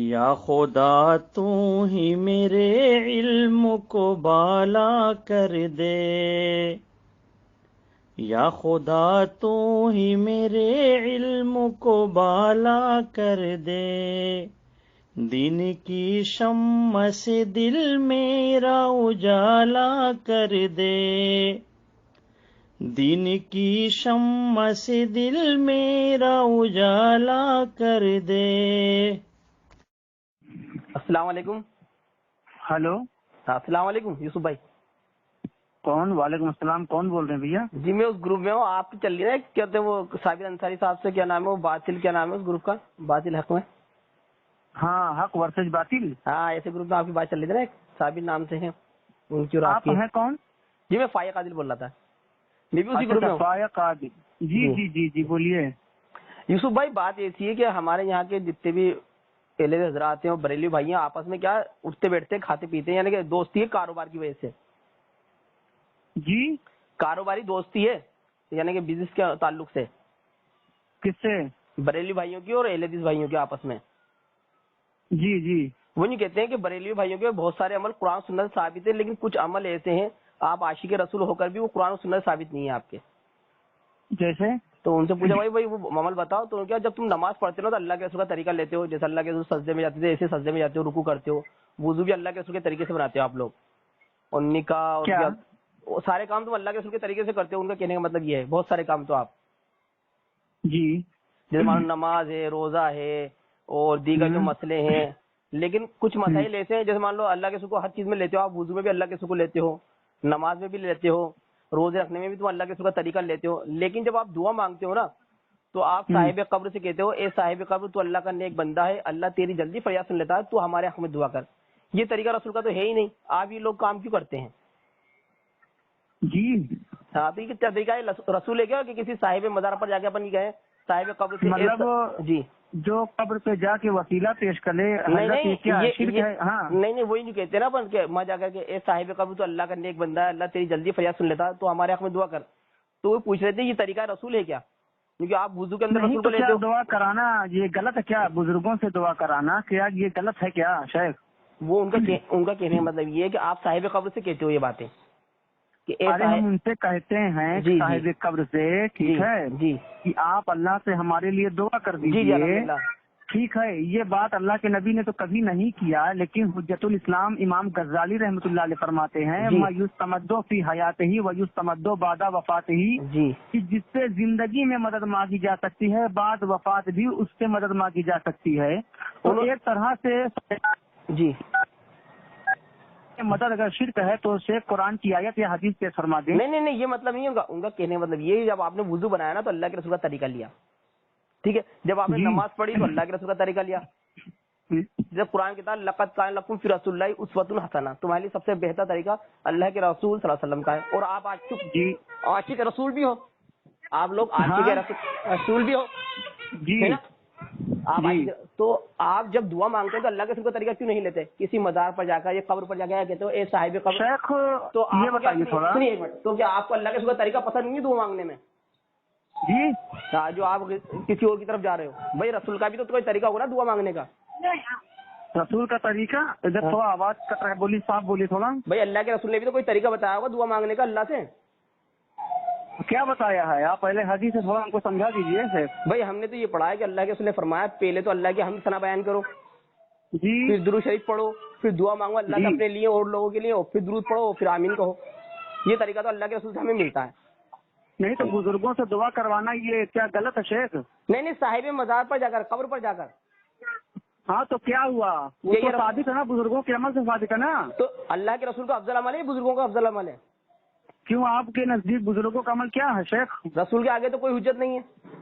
یا خدا تو ہی میرے علم کو بالا کر دے، یا خدا تو ہی میرے علم کو بالا کر دے، دین کی شمع سے دل میرا اجالا کر دے، دین کی شمع سے دل میرا اجالا کر دے۔ السلام علیکم۔ ہلو، السلام علیکم یوسف بھائی۔ کون؟ وعلیکم السلام، کون بول رہے ہیں بھیا؟ جی میں اس گروپ میں ہوں، آپ کی چل رہی ہے کہتے ہیں وہ صابر انصاری صاحب سے، کیا نام ہے وہ، باطل، کیا نام ہے اس گروپ کا، باطل حق میں؟ ہاں، حق ورسز باطل۔ ہاں ایسے گروپ میں آپ کی بات چل رہی تھی نا، ایک صابر نام سے ہیں ان کی اور آپ آپ کی۔ ہیں کون؟ جی میں فائق عادل بول رہا تھا، میں بھی اسی گروپ اچھا، میں ہوں۔ فائق عادل، جی جی جی جی بولیے۔ یوسف بھائی بات ایسی ہے کہ ہمارے یہاں کے جتنے بھی اہل حضرات ہیں اور بریلوی بھائی ہیں، آپس میں کیا اٹھتے بیٹھتے کھاتے پیتے ہیں، یعنی کہ دوستی ہے کاروبار کی وجہ سے، جی، کاروباری دوستی ہے، یعنی کہ بزنس کے تعلق سے، کس سے؟ بریلوی بھائیوں کی اور اہل حدیث بھائیوں کے آپس میں۔ جی جی، وہ نہیں کہتے ہیں کہ بریلوی بھائیوں کے بہت سارے عمل قرآن و سنت سے ثابت ہے، لیکن کچھ عمل ایسے ہیں آپ عاشق رسول ہو کر بھی وہ قرآن و سنت سے ثابت نہیں ہے آپ کے۔ جیسے؟ تو ان سے پوچھا بھائی وہ عمل بتاؤ، تو کیا جب تم نماز پڑھتے ہو تو اللہ کے رسول کا طریقہ لیتے ہو، جیسے اللہ کے رسول سجدے میں جاتے تھے ایسے سجدے میں جاتے ہو، رکوع کرتے ہو، وضو بھی اللہ کے رسول کے طریقے سے بناتے ہو آپ لوگ، اور نکاح اور کیا؟ وہ سارے کام تم اللہ کے رسول کے طریقے سے کرتے ہو۔ ان کا کہنے کا مطلب یہ ہے بہت سارے کام تو آپ، جی، جیسے مان لو نماز ہے، روزہ ہے اور دیگر جو مسئلے ہیں، لیکن کچھ مسائل ایسے ہیں جیسے مان لو اللہ کے رسول کو ہر چیز میں لیتے ہو آپ، وضو میں بھی اللہ کے رسول کو لیتے ہو، نماز میں بھی لیتے ہو، روزے رکھنے میں بھی تم اللہ کے رسول کا طریقہ لیتے ہو، لیکن جب آپ دعا مانگتے ہو نا تو آپ صاحب قبر سے کہتے ہو اے صاحب قبر تو اللہ کا نیک بندہ ہے، اللہ تیری جلدی فریاد سن لیتا ہے، تو ہمارے حق میں دعا کر۔ یہ طریقہ رسول کا تو ہے ہی نہیں، آپ یہ لوگ کام کیوں کرتے ہیں؟ جی، آپ ہی کیا طریقہ ہے رسول ہے کیا کہ کسی صاحب مزار پر جا کے اپن گئے صاحب قبر سے مطلب جی جو قبر پہ جا کے وسیلہ پیش کرے نہیں حضرت، یہ کیا ہے؟ شرک ہے؟ ہاں نہیں وہی نہیں کہتے نا اپن کہ وہاں جا کر کے اے صاحب قبر تو اللہ کا نیک بندہ ہے، اللہ تیری جلدی فریاد سن لیتا تو ہمارے حق میں دعا کر۔ تو وہ پوچھ رہے تھے یہ طریقہ رسول ہے کیا، کیونکہ آپ وضو کے اندر نہیں رسول کو تو کیا لیتے ہو۔ دعا کرانا یہ غلط ہے کیا؟ بزرگوں سے دعا کرانا کیا یہ غلط ہے کیا شیخ؟ وہ ان کا کہنے کا مطلب یہ ہے کہ آپ صاحب قبر سے کہتے ہو یہ باتیں کہ اے ارے ہم ان سے کہتے ہیں جی صاحب قبر سے، ٹھیک ہے جی کہ آپ اللہ سے ہمارے لیے دعا کر جی دیجئے، الحمدللہ ٹھیک ہے۔ یہ بات اللہ کے نبی نے تو کبھی نہیں کیا، لیکن حجت الاسلام امام غزالی رحمۃ اللہ علیہ فرماتے ہیں جی مایوس تمدو فی حیات ہی ویوس تمدو بعد وفات ہی، جی کہ جس سے زندگی میں مدد مانگی جا سکتی ہے بعد وفات بھی اس سے مدد مانگی جا سکتی ہے۔ تو ایک طرح سے جی مدد اگر شرک ہے تو شیخ قرآن کی آیت یا حدیث پیش فرما دیں۔ نہیں یہ مطلب نہیں ہے ان کا کہنے کا مطلب یہ ہے جب آپ نے وضو بنایا نا تو اللہ کے رسول کا طریقہ لیا، ٹھیک ہے، جب آپ نے جی نماز پڑھی تو اللہ کے رسول کا طریقہ لیا، جب قرآن کی تعالیٰ لقد کان لکم فی رسول اللہ اسوۃ حسنہ، تمہارے لیے سب سے بہتر طریقہ اللہ کے رسول صلی اللہ علیہ وسلم کا ہے، اور آپ جی عاشق رسول بھی ہو، آپ لوگ عاشق رسول بھی ہو، جی ہے نا، آپ جی تو آپ جب دعا مانگتے ہیں تو اللہ کے رسول کا طریقہ کیوں نہیں لیتے؟ کسی مزار پر جا کر یا قبر پر جا کے کہتے ہو اے صاحب قبر، شیخ تو یہ بتائیے تھوڑا، سنیے ایک منٹ، تو کیا آپ کو اللہ کے رسول کا طریقہ پسند نہیں ہے دعا مانگنے میں؟ جی جو آپ کسی اور کی طرف جا رہے ہو، بھائی رسول کا بھی تو کوئی طریقہ ہوگا نا دعا مانگنے کا۔ رسول کا طریقہ ادھر تھوڑا آواز کٹ رہا ہے، بولی صاحب بولی تھوڑا۔ بھائی اللہ کے رسول نے بھی تو کوئی طریقہ بتایا ہوگا دعا مانگنے کا اللہ سے۔ کیا بتایا ہے؟ آپ پہلے حدیث سے تھوڑا ہم کو سمجھا دیجیے شیخ۔ بھائی ہم نے تو یہ پڑھا ہے کہ اللہ کے رسول نے فرمایا پہلے تو اللہ کی حمد ثنا بیان کرو، جی پھر درود شریف پڑھو، پھر دعا مانگو اللہ سے اپنے لیے اور لوگوں کے لیے، اور پھر درود پڑھو، پھر آمین کہو۔ یہ طریقہ تو اللہ کے رسول سے ہمیں ملتا ہے۔ نہیں تو بزرگوں سے دعا کروانا یہ کیا غلط ہے شیخ؟ نہیں صاحب مزار پر جا کر، قبر پر جا کر۔ ہاں تو کیا ہوا؟ وہ تو ثابت ہے نا، بزرگوں کے عمل سے ثابت ہے نا۔ تو اللہ کے رسول کا افضل عمل ہے، بزرگوں کا افضل عمل ہے؟ کیوں آپ کے نزدیک بزرگوں کا عمل کیا ہے شیخ؟ رسول کے آگے تو کوئی حجت نہیں ہے۔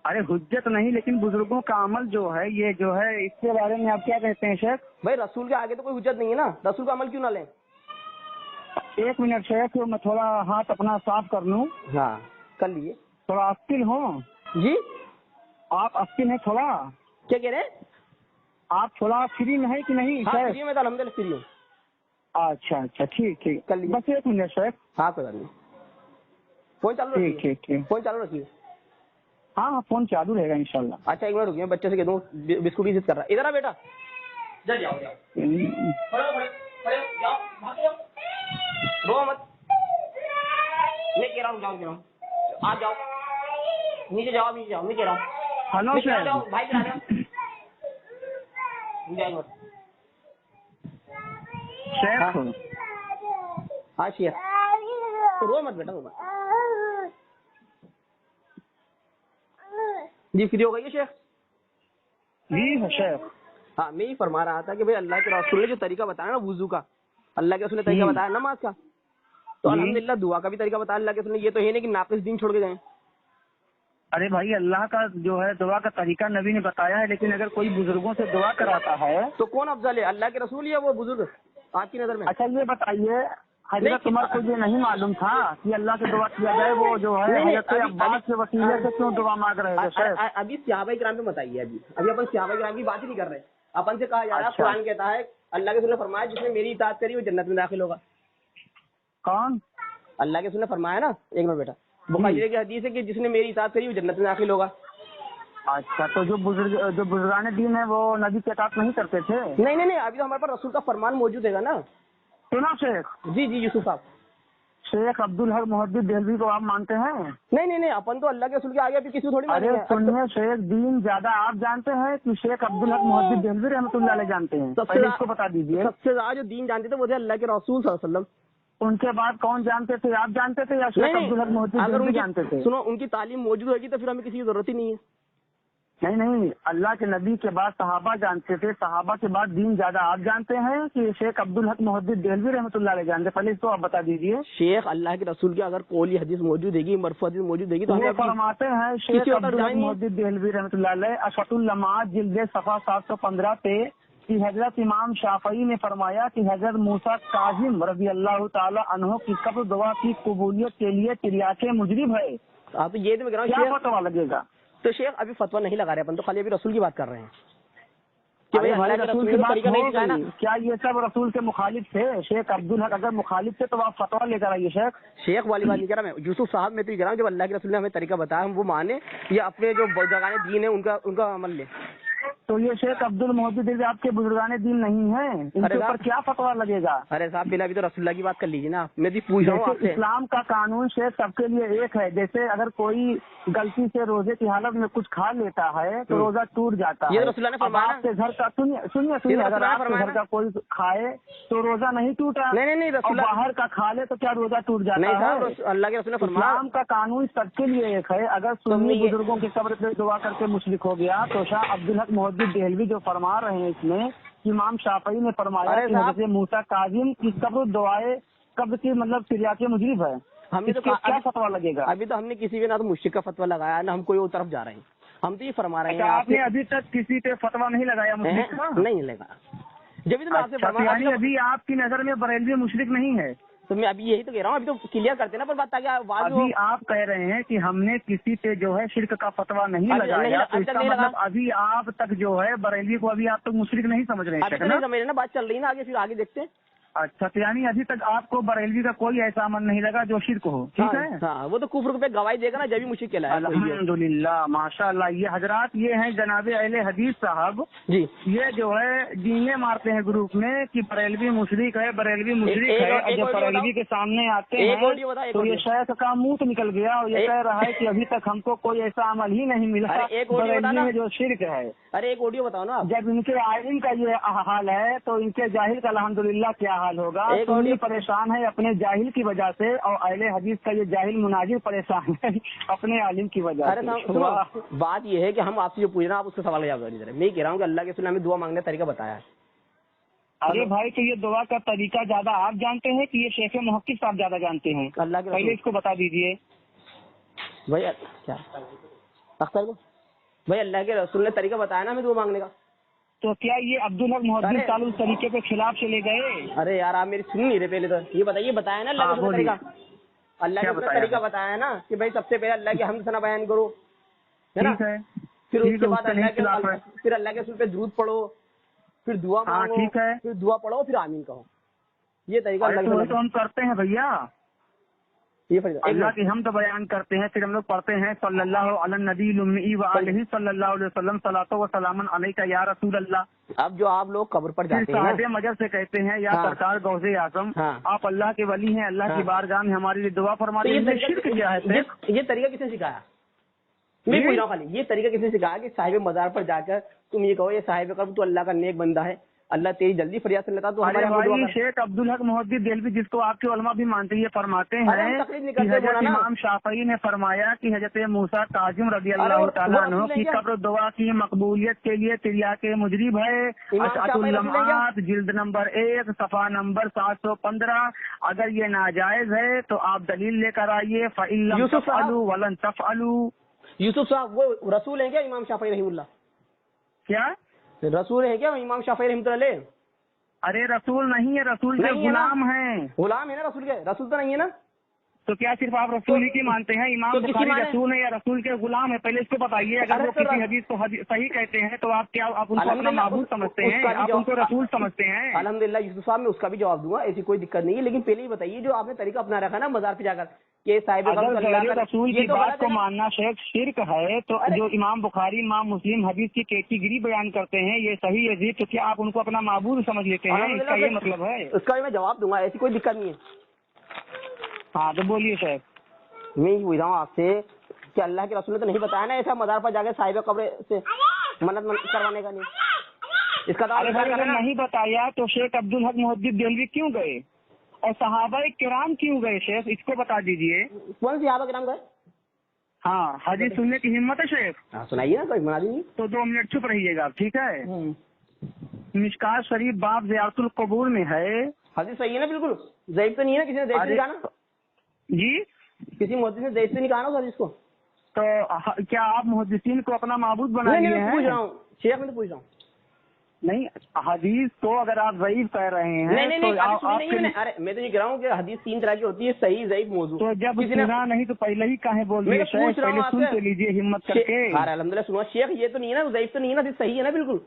ارے حجت نہیں، لیکن بزرگوں کا عمل جو ہے یہ جو ہے اس کے بارے میں آپ کیا کہتے ہیں شیخ؟ بھائی رسول کے آگے تو کوئی حجت نہیں ہے نا، رسول کا عمل کیوں نہ لیں؟ ایک منٹ شیخ، میں تھوڑا ہاتھ اپنا صاف کر لوں۔ ہاں کر لیجیے۔ تھوڑا اسکل ہوں جی آپ؟ اسکل ہیں تھوڑا؟ کیا کہہ رہے ہیں؟ آپ تھوڑا فری میں ہے کہ نہیں ہاں شیخ؟ فری میں تو الحمدللہ فری ہوں۔ اچھا اچھا، ٹھیک ٹھیک، کر لیجیے۔ بس ایک منٹ شیخ۔ ہاں کوئی بات نہیں، فون چالو ٹھیک رکھیے، ٹھیک ٹھیک، فون چالو رکھیے۔ हाँ फोन चालू रहेगा इंशाल्लाह। अच्छा एक मिनट रुकिए, बच्चे से कह दूँ बिस्कुट की जिद कर रहा है। इधर आ बेटा, जाओ जाओ जाओ, खड़े जाओ, भाग जाओ, रो मत, मैं कह रहा हूँ जाओ, आ जाओ, नीचे जाओ, नीचे जाओ, मैं कह रहा हूँ। हेलो सर, जाओ भाई करा जाओ, शेख। हाँ शेख, रो मत बेटा, रो मत जी। फ्री हो गई है शेख? जी है शेख। हाँ मैं ही फरमा रहा था कि भाई अल्लाह के रसूल ने जो तरीका बताया ना वुजू का, अल्लाह के रसूल ने तरीका बताया नमाज का, तो अल्हम्दुलिल्लाह दुआ का भी तरीका बताया अल्लाह के रसूल ने। ये तो है नहीं कि नाक़िस दीन छोड़ के जाएं। अरे भाई अल्लाह का जो है दुआ का तरीका नबी ने बताया है, लेकिन अगर कोई बुजुर्गों से दुआ कराता है तो कौन अफजल है, अल्लाह के रसूल या वो बुजुर्ग आपकी नजर में? अच्छा ये बताइए, हजरत उमर को ये नहीं मालूम था कि अल्लाह से दुआ किया जाए, वो जो है हजरत अब्बास के वसीले से क्यों दुआ मांग रहे थे शेख? अभी सहाबा किराम पे बताइए, अभी अपन सहाबा किराम की बात ही नहीं कर रहे। अपन से कहा जा रहा है, अच्छा। कुरान कहता है अल्लाह के रसूल ने फरमाया जिसने मेरी इताअत करी वो जन्नत में दाखिल होगा। कौन? अल्लाह के रसूल ने फरमाया ना, एक मिनट बेटा, बुखारी की हदीस है कि जिसने मेरी इताअत करी वो जन्नत में दाखिल होगा। अच्छा, तो जो बुजुर्गान दीन है वो नबी के इताअत नहीं करते थे? नहीं, अभी तो हमारे पास रसूल का फरमान मौजूद है ना। सुना शेख, जी यूसुफ साहब, शेख अब्दुल हक मोहद्दिस देहलवी को आप मानते हैं? नहीं, अपन तो अल्लाह के रसूल के आगे अभी किसी को थोड़ी अरे मानेंगे। सुनिए शेख, दीन ज्यादा आप जानते हैं कि शेख अब्दुल हक मोहद्दिस देहलवी रहमतुल्लाह अलैह जानते हैं? पहले इसको बता दीजिए। सबसे ज्यादा जो दीन जानते थे वो थे अल्लाह के रसूल सल्लल्लाहु अलैहि वसल्लम। उनके बाद कौन जानते थे, आप जानते थे या शेख अब्दुल हक मोहद्दिस अगर देहलवी जानते थे? सुनो उनकी तालीम मौजूद होगी तो फिर हमें किसी की जरूरत ही नहीं है। नहीं, अल्लाह के नबी के बाद सहाबा जानते थे, सहाबा के बाद दीन ज्यादा आप जानते हैं कि शेख अब्दुल हक मोहद्दिस देहलवी रहमतुल्लाह अलैह जानते? पहले इसको आप बता दीजिए। शेख अल्लाह के रसूल की अगर कोई हदीस मौजूद हैगी, मरफू हदीस मौजूद हैगी तो वो हमें फरमाते हैं शेख अब्दुल हक मोहद्दिस देहलवी रहमतुल्लाह अलैह अशफातुल लमात जिल्द सफा 715 पे कि हजरत इमाम शाफई ने फरमाया कि हजरत मूसा काजिम रज़ी अल्लाह ताला अन्हो की कब्र दुआ की कबूलियत के लिए तिरियाके मुजरिब है। आप तो ये तो कह रहा हूँ, क्या फतवा लगेगा? तो शेख अभी फतवा नहीं लगा रहे अपन, तो खाली अभी रसूल की बात कर रहे हैं कि भाई भाई अल्लाह के रसूल की बात तरीका नहीं हो दिखाया ना। गई। क्या ये सब रसूल के मुखालिफ थे? शेख अब्दुल हक अगर मुखालिफ थे तो आप फतवा लेकर आइए शेख। शेख वाली बात नहीं कह रहा मैं, यूसुफ साहब मैं तो ये कह रहा हूँ जब अल्लाह के रसूल ने हमें तरीका बताया हम वो माने या अपने जो बुजुर्गाने दीन है उनका अमल ले। तो ये शेख अब्दुल मोहद्दिस आपके बुजुर्गाने दीन नहीं है, इनके ऊपर क्या फतवा लगेगा? अरे साहब बिना अभी तो रसूलुल्लाह की बात कर लीजिए ना, मैं भी पूछ रहा हूँ आपसे। इस्लाम का कानून शेख सबके लिए एक है। जैसे अगर कोई गलती से रोजे की हालत में कुछ खा लेता है तो रोजा टूट जाता ये है। रसूलुल्लाह ने अब फरमाया आपके घर का सुनिए अगर आपके घर का कोई खाए तो रोजा नहीं टूटा, नहीं और बाहर का खा ले तो क्या रोजा टूट जाता है? अल्लाह के रसूल ने फरमाया इस्लाम का कानून सबके लिए एक है। अगर सुन्नी बुजुर्गों की कब्र पे दुआ करके मुशरिक हो गया तो शाह अब्दुल हक मोहद्दिस देहलवी जो फरमा रहे हैं इसमें कि इमाम शाफई ने फरमाया कि हजरत मूसा काजिम की कब्र दुआए कब्र की मतलब तिरियाके मुजरिब है। हमने तो क्या फतवा लगेगा? अभी तो हमने किसी भी ना तो मुश्रिक का फतवा लगाया ना हम कोई और तरफ जा रहे हैं, हम तो ये फरमा रहे हैं। आपने अभी तक किसी पे फतवा नहीं लगाया मुशरिक का? नहीं लगा, जब भी तो मैं आपसे फरमा अभी आपकी नजर में बरेलवी मुशरिक नहीं है तो मैं अभी यही तो कह रहा हूँ, अभी तो क्लियर करते ना पर बात ताकि अभी आप कह रहे हैं कि हमने किसी पे जो है शिरक का फतवा नहीं लगाया, तो इसका मतलब अभी आप तक जो है बरेलवी को अभी आप तक मुशरिक नहीं समझ रहे हैं ना? बात चल रही है ना, आगे फिर आगे देखते हैं। अच्छा, तो यानी अभी तक आपको बरेलवी का कोई ऐसा अमल नहीं लगा जो शिरक हो? ठीक है, हाँ, वो तो कुफ्र पे गवाही देगा ना जब भी मुश्रिक कहलाएगा। अल्हम्दुलिल्लाह माशाअल्लाह। ये हजरात ये हैं जनाबे अहले हदीस साहब जी, ये जो है जीने मारते हैं ग्रुप में कि बरेलवी मुशरिक है, बरेलवी मुशरिक है, और जब बरेलवी के सामने आते हैं तो ये शेख का मुंह निकल गया और ये कह रहा है कि अभी तक हमको कोई ऐसा अमल ही नहीं मिला बरेलवी में जो शिरक है। अरे एक ऑडियो बताओ ना। जब इनके आलिम का ये हाल है तो इनके जाहिल का अल्हम्दुलिल्लाह क्या हाल होगा? सुन्नी परेशान है अपने जाहिल की वजह से और अहले हदीस का ये जाहिल मुनाजिर परेशान है अपने आलिम की वजह से। बात ये है कि हम आपसे जो पूछ रहे हैं आप उसका सवाल जवाब दीजिए। मैं कह रहा हूँ कि अल्लाह के रसूल ने दुआ मांगने का तरीका बताया है। अरे भाई तो ये दुआ का तरीका ज्यादा आप जानते हैं कि ये शेख मुहक्किक साहब ज्यादा जानते हैं? अल्लाह के पहले इसको बता दीजिए भैया। क्या अख्तर को भाई अल्लाह के रसूल ने तरीका बताया ना हमें दुआ मांगने का, तो क्या ये अब्दुल हक मोहद्दिस साहब उस तरीके के खिलाफ चले गए? अरे यार आप मेरी सुन नहीं रहे पहले तो ये बताइए, बताया ना अल्लाह के तरीका? अल्लाह के तरीका बताया ना कि भाई सबसे पहले अल्लाह के हम्द सना बयान करो, है ना? फिर उसके बाद अल्लाह के रसूल पे दुरूद पढ़ो, फिर दुआ मांगो, फिर दुआ पढ़ो, फिर आमीन कहो। ये तरीका अल्लाह के तो हम करते हैं भैया। یہ فریضہ اللہ کی ہم تو بیان کرتے ہیں، پھر ہم لوگ پڑھتے ہیں صلی اللہ علی النبی الامی و آلہ صلی اللہ علیہ وسلم صلاۃ و سلام علیک یا رسول اللہ۔ اب جو آپ لوگ قبر پر پھر جاتے ہیں صاحب مجر سے کہتے ہیں یا سرکار غوث اعظم آپ اللہ کے ولی ہیں، اللہ کی بارگاہ میں ہمارے لیے دعا فرما دیجیے، شرک کیا ہے؟ یہ طریقہ کس نے سکھایا؟ میں پوچھ رہا ہوں خالی یہ طریقہ کس نے سکھایا کہ صاحب مزار پر جا کر تم یہ کہو یہ صاحب قبر تو اللہ کا نیک بندہ ہے، اللہ تیری جلدی فریاد سے لیتا تو ہمارے شیخ عبدالحق محدث دہلوی جس کو آپ کے علماء بھی مانتے ہیں، یہ فرماتے ہیں کہ حضرت امام شافعی نے فرمایا کہ حضرت موسیٰ کاظم رضی اللہ تعالیٰ عنہ کی قبر دعا کی مقبولیت کے لیے تریاق مجریب ہے، اشعۃ اللمعات جلد نمبر 1 صفحہ نمبر 715۔ اگر یہ ناجائز ہے تو آپ دلیل لے کر آئیے، فَإِن لَمْ تَفْعَلُوا وَلَن تَفْعَلُوا۔ یوسف صاحب وہ رسول ہیں کیا امام شافعی رحمہ اللہ؟ کیا رسول ہے کیا امام شافعی رحمۃ اللہ علیہ؟ ارے رسول نہیں ہے، رسول کے غلام ہیں۔ غلام ہے نا رسول کے؟ رسول تو نہیں ہے نا؟ تو کیا صرف آپ رسول ہی کی مانتے ہیں؟ امام بخاری رسول ہے یا رسول کے غلام ہے؟ پہلے اس کو بتائیے۔ اگر وہ کسی حدیث کو صحیح کہتے ہیں تو آپ کیا آپ ان کو اپنا معبود سمجھتے ہیں؟ آپ ان کو رسول سمجھتے ہیں؟ الحمدللہ یوسف صاحب میں اس کا بھی جواب دوں گا، ایسی کوئی دقت نہیں ہے، لیکن پہلے ہی بتائیے جو آپ نے طریقہ اپنا رکھا نا مزار پہ جا کر کہ صاحب رسول کی بات کو ماننا شیخ شرک ہے، تو جو امام بخاری امام مسلم حدیث کی کیٹیگری بیان کرتے ہیں یہ صحیح عزیز، تو کیا آپ ان کو اپنا معبود سمجھ لیتے ہیں؟ اس کا یہ مطلب ہے؟ اس کا بھی میں جواب دوں گا، ایسی کوئی دقت نہیں ہے۔ ہاں تو بولیے شیخ۔ میں یہ پوچھ رہا ہوں آپ سے کہ اللہ کے رسول نے تو نہیں بتایا نا ایسا مزار پر جا کے صاحب قبر سے منت کروانے کا؟ نہیں، اس کا نہیں بتایا تو شیخ عبدالحق محدث دہلوی کیوں گئے اور صحابہ کرام کیوں گئے شیخ؟ اس کو بتا دیجئے۔ کون صحابہ کرام گئے؟ ہاں حدیث سننے کی ہمت ہے شیخ؟ سنائیے نا، کوئی بنا دیجیے۔ تو 2 منٹ چپ رہیے گا، ٹھیک ہے؟ مشکات شریف باب زیارت القبور میں ہے، حدیث صحیح ہے نا؟ بالکل ضعیف تو نہیں ہے نا؟ کسی نے ضعیف نہیں کہا نا؟ جی کسی محدث نے ضعیف تو نہیں کہا نا اس حدیث کو؟ تو کیا آپ محدثین کو اپنا معبود بنا لیے ہیں؟ پوچھ رہا ہوں شیخ، میں تو پوچھ رہا ہوں۔ نہیں حدیث کو اگر آپ ضعیف کہہ رہے ہیں نہیں ارے میں تو یہ کہہ رہا ہوں کہ حدیث 3 طرح کی ہوتی ہے، صحیح ضعیف موضوع۔ تو جب سنا نہیں تو پہلے ہی کہیں بول دیا؟ پہلے سن تو لیجیے ہمت کر کے۔ الحمدللہ سنوا شیخ، یہ تو نہیں ہے نا ضعیف تو نہیں ہے نا، حدیث صحیح ہے نا؟ بالکل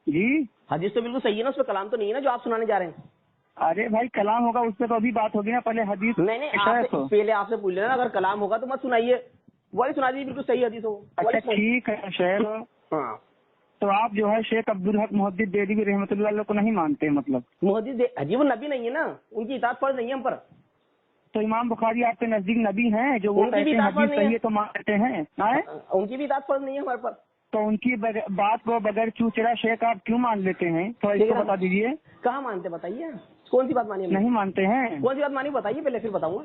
جی حدیث تو بالکل صحیح ہے نا، اس پہ کلام تو نہیں ہے نا جو آپ سنانے جا رہے ہیں؟ ارے بھائی کلام ہوگا اس پہ تو ابھی بات ہوگی نا، پہلے حدیث نہیں پہلے آپ سے پوچھ لینا، اگر کلام ہوگا تو مت سنائیے، وہی سنا دیجیے بالکل صحیح حدیث ہو۔ اچھا ٹھیک ہے شیخ، ہاں تو آپ جو ہے شیخ عبدالحق محدث دہلوی رحمۃ اللہ علیہ کو نہیں مانتے؟ مطلب محدث عجیب وہ نبی نہیں ہے نا، ان کی اطاعت فرض نہیں ہے ہم پر۔ تو امام بخاری آپ کے نزدیک نبی ہیں جو وہ کہتے ہیں حدیث صحیح ہے تو مانتے ہیں؟ ان کی بھی اطاعت فرض نہیں ہے ہمارے پر، تو ان کی بات کو بغیر چوچڑا شیخ آپ کیوں مان لیتے ہیں؟ تو اس کو بتا دیجیے۔ کہاں مانتے بتائیے، کون سی بات مانی؟ نہیں مانتے ہیں؟ کون سی بات مانی بتائیے پہلے، پھر بتاؤں گا۔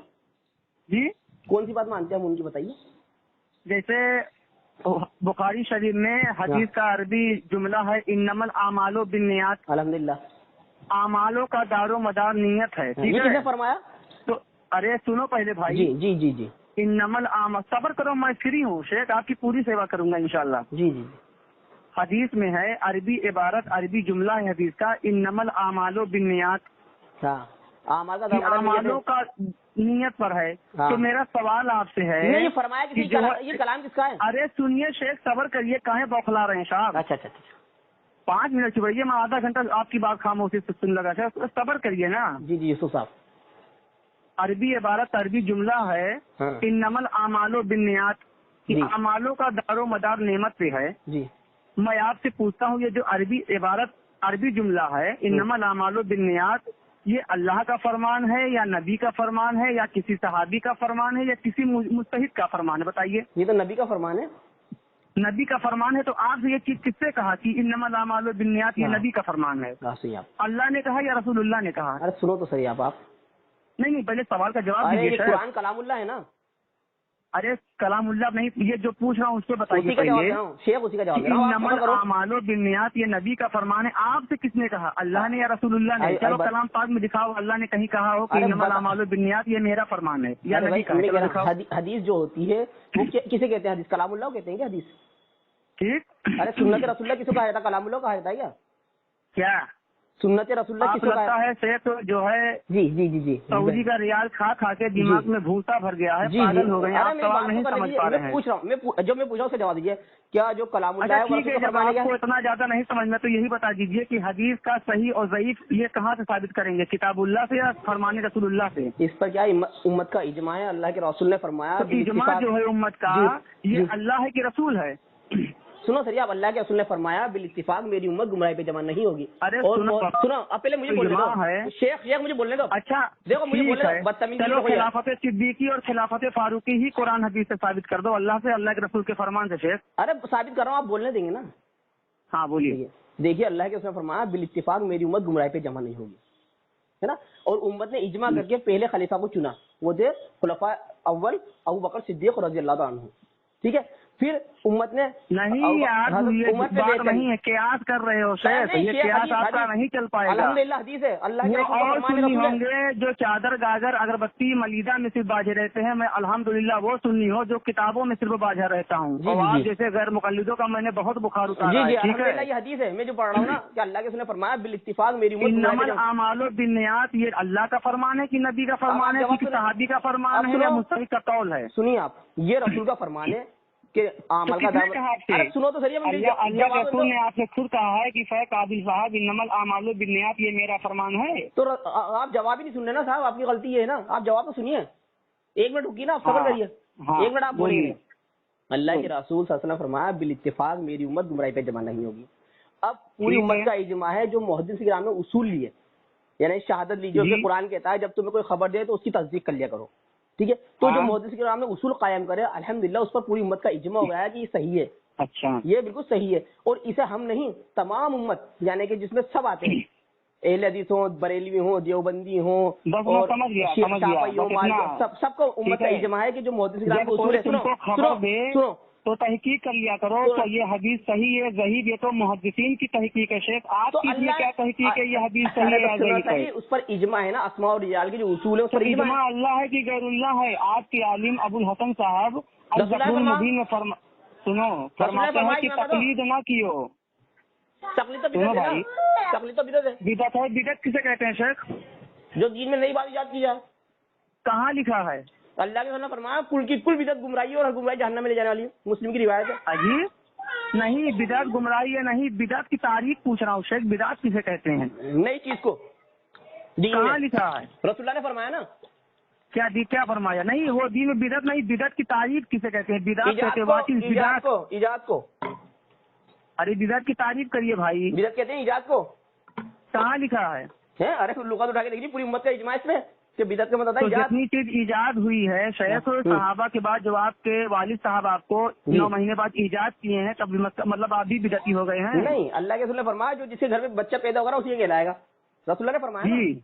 جی کون سی بات مانتے ہیں ہم ان کی بتائیے۔ جیسے بخاری شریف میں حدیث کا عربی جملہ ہے انما الاعمال بالنیات، الحمدللہ اعمالوں کا دار و مدار نیت ہے، ٹھیک ہے؟ کس نے فرمایا؟ تو ارے سنو پہلے بھائی، جی جی جی انما الاعمال، صبر کرو میں فری ہوں شیخ، آپ کی پوری سیوا کروں گا انشاءاللہ۔ جی جی حدیث میں ہے عربی عبارت عربی جملہ ہے حدیث کا انما الاعمال بالنیات، اعمالوں کا نیت پر ہے۔ تو میرا سوال آپ سے ہے، یہ فرمایا یہ کلام کس کا ہے؟ ارے سنیے شیخ صبر کریے، کہاں بوکھلا رہے ہیں صاحب؟ اچھا 5 منٹ چپائیے، میں آدھا گھنٹہ آپ کی بات خاموشی سے سن لگا، صبر کریے نا۔ جی جی یوسف صاحب، عربی عبارت عربی جملہ ہے انما الاعمال بالنیات، اعمالوں کا دار و مدار نعمت پہ ہے۔ جی میں آپ سے پوچھتا ہوں یہ جو عربی عبارت عربی جملہ ہے انما الاعمال بالنیات، یہ اللہ کا فرمان ہے یا نبی کا فرمان ہے یا کسی صحابی کا فرمان ہے یا کسی مجتہد کا فرمان ہے؟ بتائیے۔ یہ تو نبی کا فرمان ہے۔ نبی کا فرمان ہے تو آپ سے یہ چیز کس سے کہا کہ انما الاعمال بالنیات یہ نبی کا فرمان ہے؟ اللہ نے کہا یا رسول اللہ نے کہا؟ ارے سنو تو صحیح آپ نہیں پہلے سوال کا جواب دیجیے۔ قرآن کلام اللہ ہے نا؟ ارے کلام اللہ نہیں، یہ جو پوچھ رہا ہوں اس کو بتائیے پہلے۔ شیخ اسی کا جواب انما الاعمال بالنیات یہ نبی کا فرمان ہے، آپ سے کس نے کہا؟ اللہ نے یا رسول اللہ نے؟ چلو کلام پاک میں دکھاؤ اللہ نے کہیں کہا ہو کہ انما الاعمال بالنیات یہ میرا فرمان ہے یا نبی کا؟ حدیث جو ہوتی ہے وہ کسے کہتے ہیں؟ حدیث کلام اللہ کہتے ہیں کیا حدیث؟ ٹھیک، ارے سنت رسول اللہ کس کو کہا جاتا ہے؟ کلام اللہ کہا جاتا ہے کیا؟ सुन्नत रसूलुल्लाह आप किसको लगता है शेख जो है जी जी जी जी सऊदी का रियाल खा खा के दिमाग में भूसा भर गया है, पागल हो गए हैं, आप सवाल नहीं समझ पा रहे हैं। पूछ रहा हूँ मैं, जो मैं पूछ रहा हूँ उसका जवाब दीजिए। क्या जो कलामुल्लाह है ठीक है, जब आपको इतना ज्यादा नहीं समझना तो यही बता दीजिए कि हदीस का सही और ज़ईफ ये कहाँ से साबित करेंगे, किताबुल्लाह से या फरमान रसूलुल्लाह से? इस पर क्या उम्मत का इजमा है, अल्लाह के रसूल ने फरमाया। तो इजमा जो है उम्मत का ये अल्लाह है कि रसूल है? सुनो सर, आप अल्लाह के रसूल ने फरमाया बिल इत्तिफाक मेरी उम्मत गुमराही पे जमा नहीं होगी। अरे सुनो अब पहले मुझे बोलने दो शेख मुझे बोलने दो। अच्छा देखो मुझे बोलने दो, बदतमीजी चलो खिलाफत सिद्दीकी और खिलाफत फारूकी ही कुरान हदीस से साबित कर दो, अल्लाह से, अल्लाह के रसूल के फरमान से शेख। अरे साबित कर रहा हूँ, आप बोलने देंगे ना? हाँ बोलिए। देखिए अल्लाह के उसने फरमाया बिल इत्तिफाक मेरी उम्मत गुमराही पे जमा नहीं होगी, है ना। और उम्मत ने इजमा करके पहले खलीफा को चुना, वो थे खुलफा अव्वल अबू बकर सिद्दीक रज़ियल्लाहु अन्हु, ठीक है। फिर उम्मत ने नहीं यार, ये बात नहीं है, क़यास कर रहे हो शेख, ये क़यास आपका नहीं चल पाएगा। अल्हम्दुलिल्लाह हदीस है, अल्लाह के और सुन्नी होंगे जो चादर गागर अगरबत्ती मलीदा में सिर्फ बाजे रहते हैं, मैं अल्हम्दुलिल्लाह वो सुन्नी हो जो किताबों में सिर्फ बाजा रहता हूँ, और आप जैसे गैर मुकल्लिदों का मैंने बहुत बुखार उतारा है, ठीक है। ये हदीस है मैं जो पढ़ रहा हूँ ना कि अल्लाह के उसने फरमाया बिल इत्तिफाक मेरी उम्मत इन्नमल आमालु बिन्नियात, ये अल्लाह का फरमान है कि नबी का फरमान है कि सहाबी का फरमान है या मुस्तहिक का कौल है? सुनिए आप, ये रसूल का फरमान है कि अमल का दावा। सुनो तो सही, अल्लाह के रसूल ने आपसे खुद कहा है कि फै काबिल साहब इन्नमल आमालु बिन्नियात, ये मेरा फरमान है। तो आप जवाब ही नहीं सुन रहे ना साहब, आपकी गलती है ना, आप जवाब तो सुनिए। एक मिनट रुकिए ना, आप सब्र करिए, एक मिनट आप बोलिए। अल्लाह के रसूल सल्लल्लाहु अलैहि वसल्लम फरमाया बिल इत्तिफाक मेरी उम्मत गुमराही पे जमा नहीं होगी। अब पूरी उम्मत का इजमा है, जो मुहद्दिस किराम ने उसूल लिए, यानी शहादत लीजिए, कुरान कहता है जब तुम्हें कोई खबर दे तो उसकी तस्दीक कर लिया करो, ठीक है। तो जो मुहद्दिस किराम ने उसूल कायम करे, अल्हम्दुलिल्लाह उस पर पूरी उम्मत का इजमा हो गया है कि ये सही है। अच्छा, ये बिल्कुल सही है, और इसे हम नहीं तमाम उम्मत, यानी कि जिसमें सब आते हैं, अहले हदीस हो, बरेलवी हो, देवबंदी हो, और सबको उम्मत का इजमा है कि जो मुहद्दिस किराम का उसूल है। सुनो तो तहकीक कर लिया करो, तो ये हदीस सही है ज़हीब, ये तो मुहद्दिसीन की तहकीक है शेख, आपकी तो क्या तहकीक है ये हदीस सही है या ज़हीब है? उस पर इजमा है ना, अस्मा और रिजाल के जो उसूल है उस पर इजमा अल्लाह है कि गैरुल्लाह है? आपके आलिम अबुल हसन साहब अल-ज़फ़रुल मुबीन में फरमाते हैं कि तकलीद ना कियो। तकलीद तो बिदअत है, तकलीद तो बिदअत है। बिदअत है, बिदअत किसे कहते हैं शेख? जो दीन में नई बात इजाद की जाए। कहाँ लिखा है? अल्लाह के फरमाया कुल की कुल बिदअत गुमराही और हर गुमराही जहन्नम में ले जाने वाली है, मुस्लिम की रिवायत है। अजीब, नहीं बिदअत गुमराही है, नहीं बिदअत की तारीख पूछ रहा हूँ शेख, बिदअत किसे कहते हैं? नई चीज को कहाँ लिखा है? रसूलुल्लाह ने फरमाया ना। क्या फरमाया? नहीं वो दीन में बिदअत नहीं, बिदअत की तारीफ किसे कहते हैं? बिदअत कहते हैं इजाद को। अरे बिदअत की तारीफ करिए भाई। बिदअत कहते हैं इजाद को। कहाँ लिखा है? अरे लुगात उठा के देखिए, पूरी उम्मत का इजमा इसमें कि बिदअत का मतलब तो जितनी चीज ईजाद हुई है शेख, सहाबा के बाद जब आपके वालिद साहब आपको 9 महीने बाद ईजाद किए हैं तब मतलब आप भी बिदअती हो गए हैं? नहीं, अल्लाह के रसूल ने फरमाया जो जिसके घर में बच्चा पैदा होगा उसी कहलाएगा, रसूलुल्लाह ने फरमाया जी।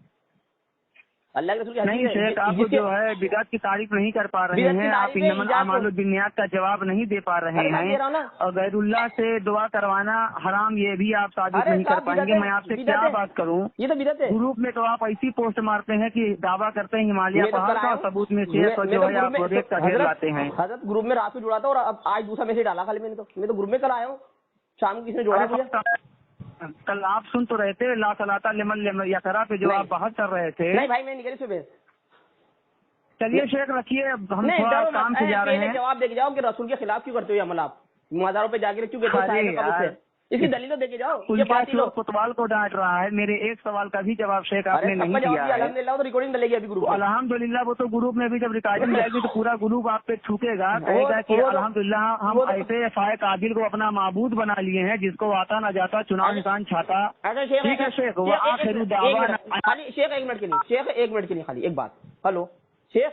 अल्लाह के रसूल नहीं शेख, आप जो है बिदअत की तारीफ नहीं कर पा रहे हैं, आप इन्नमल आमालु बिन्नियात का जवाब नहीं दे पा रहे हैं, और गैरुल्लाह से दुआ करवाना हराम ये भी आप साबित नहीं कर पाएंगे। मैं आपसे क्या बात करूं? ये तो बिदअत है। ग्रुप में तो आप ऐसी पोस्ट मारते हैं कि दावा करते हैं हिमालय पहाड़ का, सबूत में शेख जो है आप रेत का ढेर लाते हैं। हजरत ग्रुप में रात में जुड़ा था और अब आज दूसरा मैसेज डाला खाली मैंने तो ग्रुप में कल आया हूँ, शाम को किसने जोड़ा मुझे? कल आप सुन तो रहे थे ला सलाता लिमन यकरा पे जो आप बहस कर रहे थे। नहीं भाई मैं निकली सुबह। चलिए शेख रखिए, हम थोड़ा काम से जा रहे हैं। जवाब देके जाओ कि रसूल के खिलाफ क्यों करते हो अमल, आप मज़ारों पे जाके क्यों कहते हो? इसकी दलील तो देके जाओ। ये बात ही फुटबॉल को डांट रहा है, मेरे एक सवाल का भी जवाब शेख आपने नहीं दिया है। अल्हम्दुलिल्लाह तो रिकॉर्डिंग डलेगी अभी ग्रुप। अल्हम्दुलिल्लाह वो तो ग्रुप में भी जब रिकॉर्डिंग जाएगी तो पूरा ग्रुप आप पे थूकेगा, कहेगा कि अल्हम्दुलिल्लाह हम ऐसे फाय काबिल को अपना माबूद बना लिए हैं जिसको आता ना जाता चुनाव निशान छाता। ठीक है शेख, वो आखिरी दावा। खाली शेख एक मिनट के लिए, शेख एक मिनट के लिए खाली एक बात। हेलो शेख,